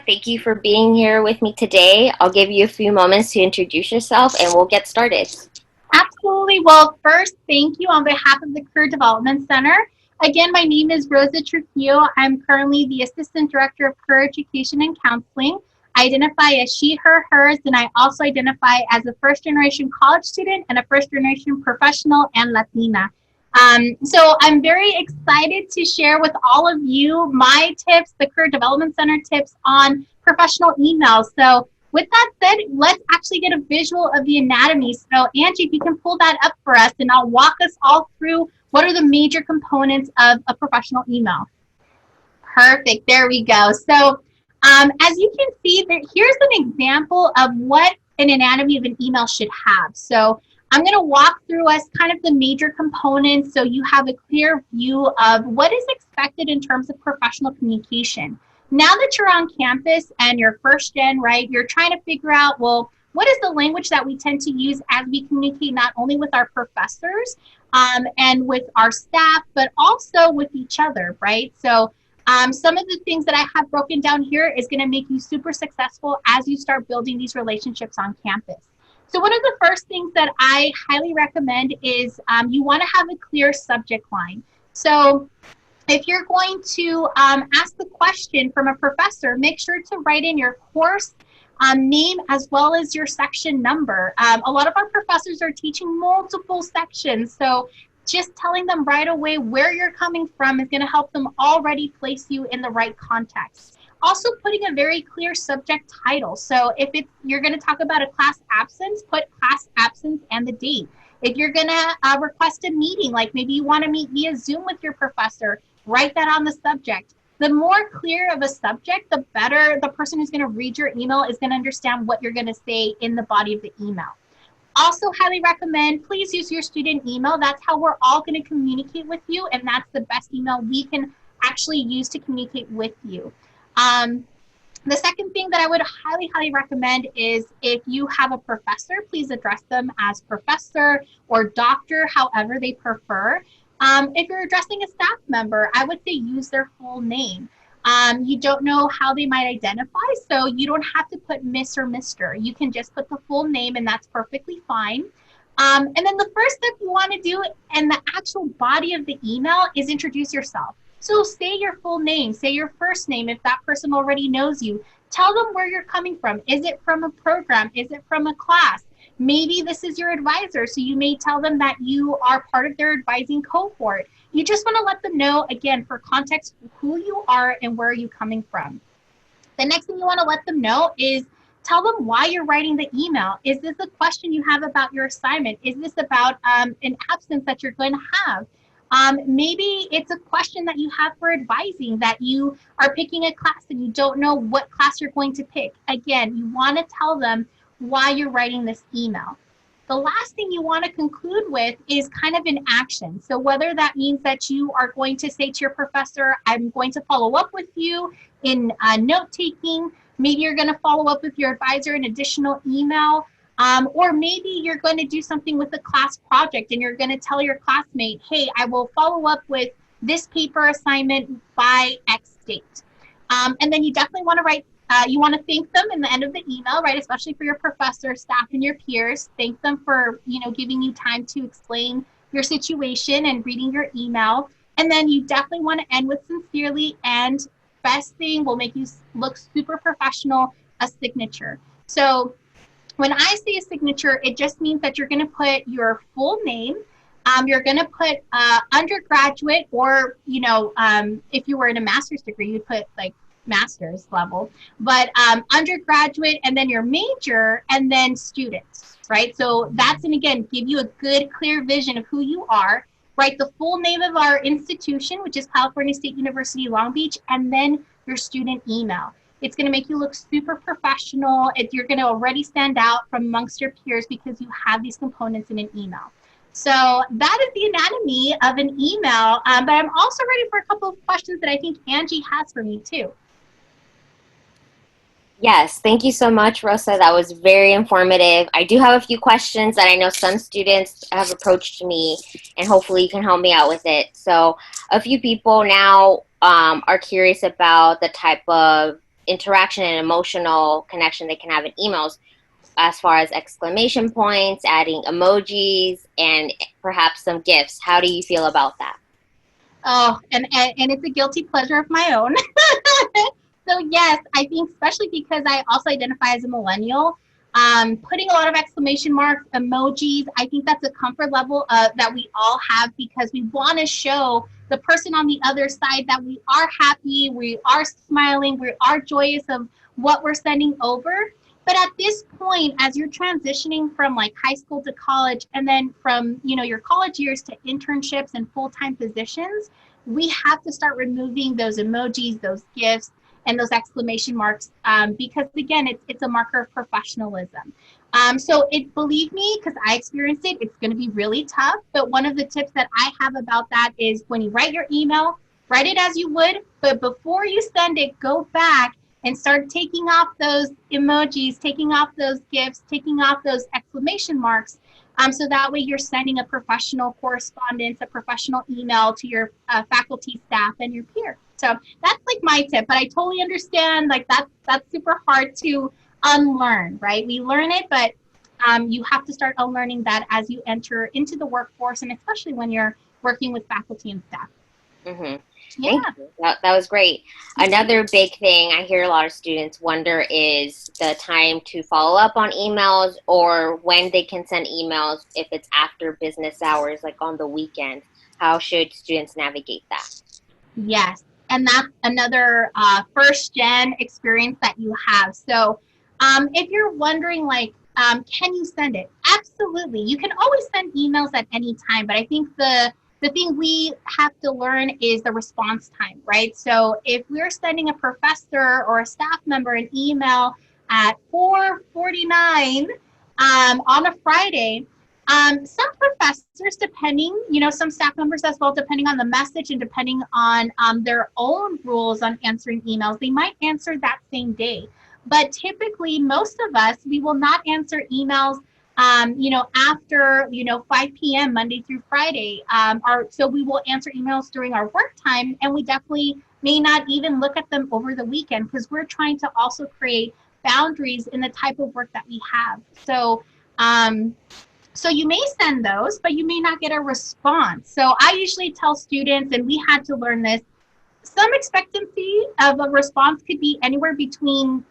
Thank you for being here with me today. I'll give you a few moments to introduce yourself and we'll get started. Absolutely. Well, first, thank you on behalf of the Career Development Center. Again, my name is Rosa Trujillo. I'm currently the Assistant Director of Career Education and Counseling. I identify as she, her, hers, and I also identify as a first-generation college student and a first-generation professional and Latina. So I'm very excited to share with all of you my tips, the Career Development Center tips on professional emails. So with that said, let's actually get a visual of the anatomy. So Angie, if you can pull that up for us, and I'll walk us all through what are the major components of a professional email. Perfect. There we go. So as you can see, here's an example of what an anatomy of an email should have. So I'm going to walk through us kind of the major components so you have a clear view of what is expected in terms of professional communication. Now that you're on campus and you're first gen, right, you're trying to figure out, well, what is the language that we tend to use as we communicate not only with our professors and with our staff, but also with each other, right? So some of the things that I have broken down here is going to make you super successful as you start building these relationships on campus. So one of the first things that I highly recommend is you want to have a clear subject line. So if you're going to ask the question from a professor, make sure to write in your course name as well as your section number. A lot of our professors are teaching multiple sections, so just telling them right away where you're coming from is going to help them already place you in the right context. Also putting a very clear subject title. So if you're going to talk about a class absence, put class absence and the date. If you're going to request a meeting, like maybe you want to meet via Zoom with your professor, write that on the subject. The more clear of a subject, the better the person who's going to read your email is going to understand what you're going to say in the body of the email. Also highly recommend, please use your student email. That's how we're all going to communicate with you, and that's the best email we can actually use to communicate with you. The second thing that I would highly recommend is if you have a professor, please address them as professor or doctor, however they prefer. If you're addressing a staff member, I would say use their full name. You don't know how they might identify, so you don't have to put Miss or Mr. You can just put the full name, and that's perfectly fine. And then the first step you want to do in the actual body of the email is introduce yourself. So say your full name, say your first name if that person already knows you. Tell them where you're coming from. Is it from a program? Is it from a class? Maybe this is your advisor, so you may tell them that you are part of their advising cohort. You just want to let them know, again, for context, who you are and where you're coming from. The next thing you want to let them know is tell them why you're writing the email. Is this a question you have about your assignment? Is this about an absence that you're going to have? Maybe it's a question that you have for advising, that you are picking a class and you don't know what class you're going to pick. Again, you want to tell them why you're writing this email. The last thing you want to conclude with is kind of an action. So whether that means that you are going to say to your professor, I'm going to follow up with you in note taking, maybe you're going to follow up with your advisor in additional email, or maybe you're going to do something with a class project and you're going to tell your classmate, hey, I will follow up with this paper assignment by X date. And then you definitely want to write, you want to thank them in the end of the email, right? Especially for your professor, staff, and your peers. Thank them for, giving you time to explain your situation and reading your email. And then you definitely want to end with sincerely, and best thing will make you look super professional, a signature. So when I say a signature, it just means that you're going to put your full name. You're going to put undergraduate, or, if you were in a master's degree, you'd put like master's level, but undergraduate, and then your major, and then students, right? So that's going to, again, give you a good, clear vision of who you are. Write the full name of our institution, which is California State University, Long Beach, and then your student email. It's going to make you look super professional. You're going to already stand out from amongst your peers because you have these components in an email. So that is the anatomy of an email, but I'm also ready for a couple of questions that I think Angie has for me too. Yes, thank you so much, Rosa. That was very informative. I do have a few questions that I know some students have approached me, and hopefully you can help me out with it. So a few people now are curious about the type of interaction and emotional connection they can have in emails, as far as exclamation points, adding emojis, and perhaps some gifts. How do you feel about that? Oh, and it's a guilty pleasure of my own. So yes, I think especially because I also identify as a millennial, putting a lot of exclamation marks, emojis, I think that's a comfort level that we all have because we want to show the person on the other side that we are happy, we are smiling, we are joyous of what we're sending over. But at this point, as you're transitioning from like high school to college, and then from your college years to internships and full-time positions, we have to start removing those emojis, those gifs, and those exclamation marks because again, it's a marker of professionalism. So believe me, because I experienced it, it's going to be really tough. But one of the tips that I have about that is when you write your email, write it as you would, but before you send it, go back and start taking off those emojis, taking off those gifs, taking off those exclamation marks. So that way you're sending a professional correspondence, a professional email to your faculty, staff, and your peers. So that's like my tip, but I totally understand like that's super hard to unlearn, right? We learn it, but you have to start unlearning that as you enter into the workforce, and especially when you're working with faculty and staff. Mm-hmm. Yeah. Thank you. That was great. Another big thing I hear a lot of students wonder is the time to follow up on emails or when they can send emails if it's after business hours, like on the weekend. How should students navigate that? Yes, and that's another first gen experience that you have. So if you're wondering like, can you send it? Absolutely. You can always send emails at any time, but I think the thing we have to learn is the response time, right? So if we're sending a professor or a staff member an email at 4:49 on a Friday, some professors, depending, some staff members as well, depending on the message and depending on their own rules on answering emails, they might answer that same day. But typically, most of us, we will not answer emails after, 5 p.m. Monday through Friday. So we will answer emails during our work time, and we definitely may not even look at them over the weekend because we're trying to also create boundaries in the type of work that we have. So you may send those, but you may not get a response. So I usually tell students, and we had to learn this, some expectancy of a response could be anywhere between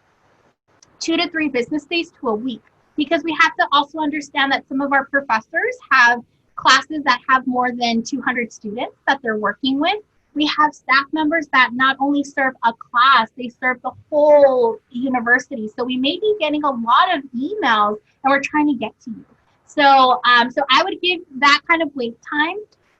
2 to 3 business days to a week, because we have to also understand that some of our professors have classes that have more than 200 students that they're working with. We have staff members that not only serve a class, they serve the whole university. So we may be getting a lot of emails and we're trying to get to you. So I would give that kind of wait time.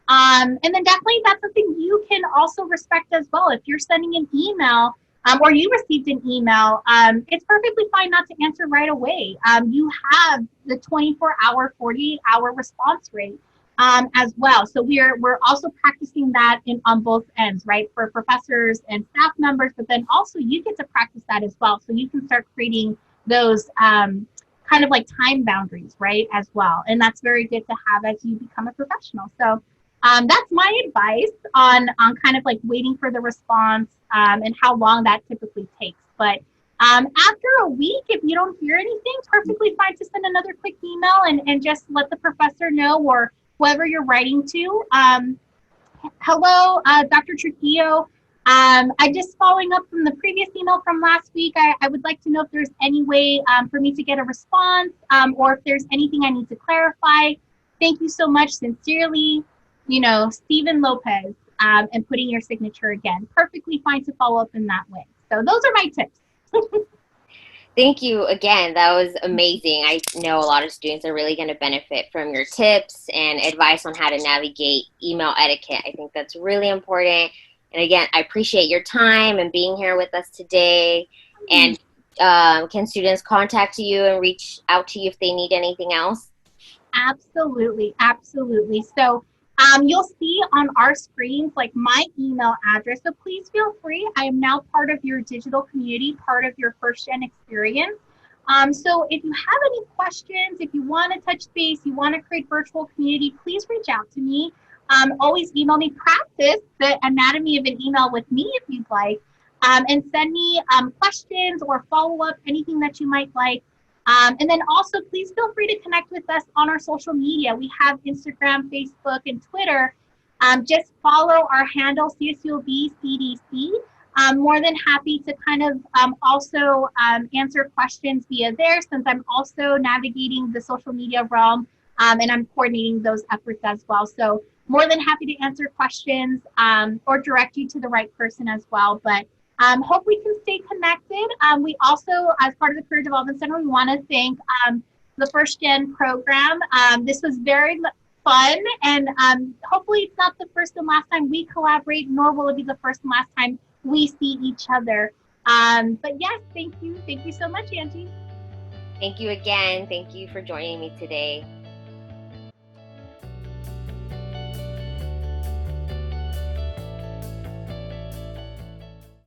And then definitely that's something you can also respect as well. If you're sending an email or you received an email, it's perfectly fine not to answer right away. You have the 24-hour, 48-hour response rate as well. So we're also practicing that on both ends, right? For professors and staff members, but then also you get to practice that as well. So you can start creating those kind of like time boundaries, right, as well. And that's very good to have as you become a professional. So that's my advice on kind of like waiting for the response and how long that typically takes. But after a week, if you don't hear anything, perfectly fine to send another quick email and just let the professor know or whoever you're writing to. Hello, Dr. Trujillo. I just following up from the previous email from last week. I would like to know if there's any way for me to get a response or if there's anything I need to clarify. Thank you so much. Sincerely, Stephen Lopez, and putting your signature again. Perfectly fine to follow up in that way. So those are my tips. Thank you again. That was amazing. I know a lot of students are really going to benefit from your tips and advice on how to navigate email etiquette. I think that's really important. And again, I appreciate your time and being here with us today. And can students contact you and reach out to you if they need anything else? Absolutely. Absolutely. So you'll see on our screens like my email address. So please feel free. I am now part of your digital community, part of your first gen experience. So if you have any questions, if you want to touch base, you want to create virtual community, please reach out to me. Always email me. Practice the anatomy of an email with me if you'd like. and send me questions or follow up, anything that you might like. And then also, please feel free to connect with us on our social media. We have Instagram, Facebook, and Twitter. Just follow our handle, CSUOB CDC. I'm more than happy to kind of also answer questions via there, since I'm also navigating the social media realm, and I'm coordinating those efforts as well. So more than happy to answer questions or direct you to the right person as well. But hope we can stay connected. We also, as part of the Career Development Center, we want to thank the First Gen program. This was very fun, and hopefully it's not the first and last time we collaborate, nor will it be the first and last time we see each other. But yes, thank you. Thank you so much, Angie. Thank you again. Thank you for joining me today.